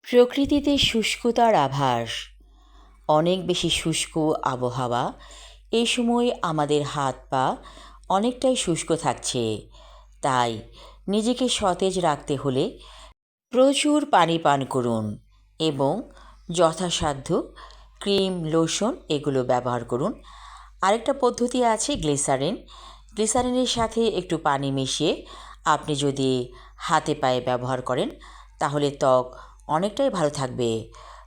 প্রকৃতিতে শুষ্কতার আভাস, অনেক বেশি শুষ্ক আবহাওয়া। এই সময় আমাদের হাত পা অনেকটাই শুষ্ক থাকছে, তাই নিজেকে সতেজ রাখতে হলে প্রচুর পানি পান করুন এবং যথাসাধ্য ক্রিম, লোশন এগুলো ব্যবহার করুন। আরেকটা পদ্ধতি আছে গ্লিসারিনের সাথে একটু পানি মিশিয়ে আপনি যদি হাতে পায়ে ব্যবহার করেন তাহলে ত্বক অনেকটাই ভালো থাকবে।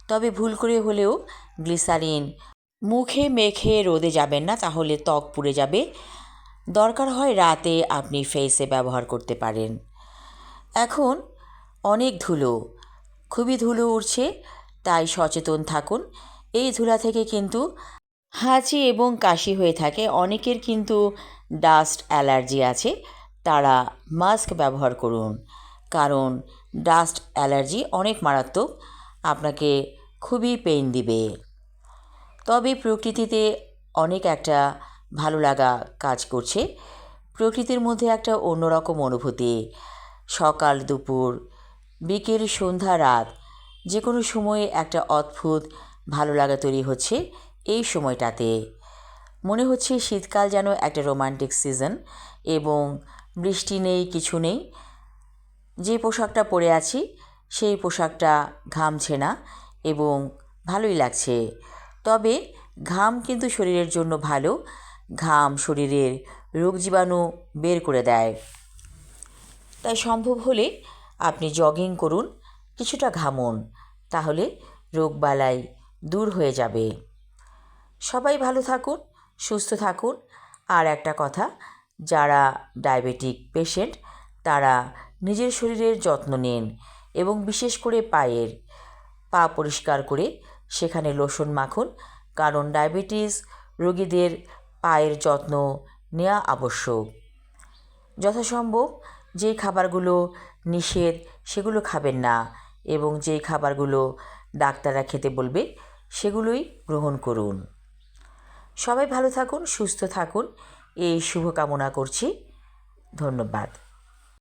তবে ভুল করে হলেও গ্লিসারিন মুখে মেখে রোদে যাবেন না, তাহলে ত্বক পুড়ে যাবে। দরকার হয় রাতে আপনি ফেসে ব্যবহার করতে পারেন। এখন অনেক ধুলো, খুবই ধুলো উড়ছে, তাই সচেতন থাকুন। এই ধুলা থেকে কিন্তু হাঁচি এবং কাশি হয়ে থাকে। অনেকের কিন্তু ডাস্ট অ্যালার্জি আছে, তারা মাস্ক ব্যবহার করুন, কারণ ডাস্ট অ্যালার্জি অনেক মারাত্মক, আপনাকে খুবই পেইন দিবে। তবে প্রকৃতিতে অনেক একটা ভালো লাগা কাজ করছে। প্রকৃতির মধ্যে একটা অন্যরকম অনুভূতি। সকাল, দুপুর, বিকেল, সন্ধ্যা, রাত, যে কোনো সময়ে একটা অদ্ভুত ভালো লাগা তৈরি হচ্ছে এই সময়টাতে। মনে হচ্ছে শীতকাল যেন একটা রোমান্টিক সিজন, এবং বৃষ্টি নেই, কিছু নেই। যে পোশাকটা পরে আছি সেই পোশাকটা ঘামছে না এবং ভালোই লাগছে। তবে ঘাম কিন্তু শরীরের জন্য ভালো। ঘাম শরীরের রোগ জীবাণু বের করে দেয়। তাই সম্ভব হলে আপনি জগিং করুন, কিছুটা ঘামুন, তাহলে রোগবালাই দূর হয়ে যাবে। সবাই ভালো থাকুন, সুস্থ থাকুন। আর একটা কথা, যারা ডায়াবেটিক পেশেন্ট তারা নিজের শরীরের যত্ন নিন এবং বিশেষ করে পা পরিষ্কার করে সেখানে লোশন মাখুন, কারণ ডায়াবেটিস রোগীদের পায়ের যত্ন নেওয়া আবশ্যক। যথাসম্ভব যেই খাবারগুলো নিষেধ সেগুলো খাবেন না, এবং যেই খাবারগুলো ডাক্তাররা খেতে বলবে সেগুলোই গ্রহণ করুন। সবাই ভালো থাকুন, সুস্থ থাকুন, এই শুভকামনা করছি। ধন্যবাদ।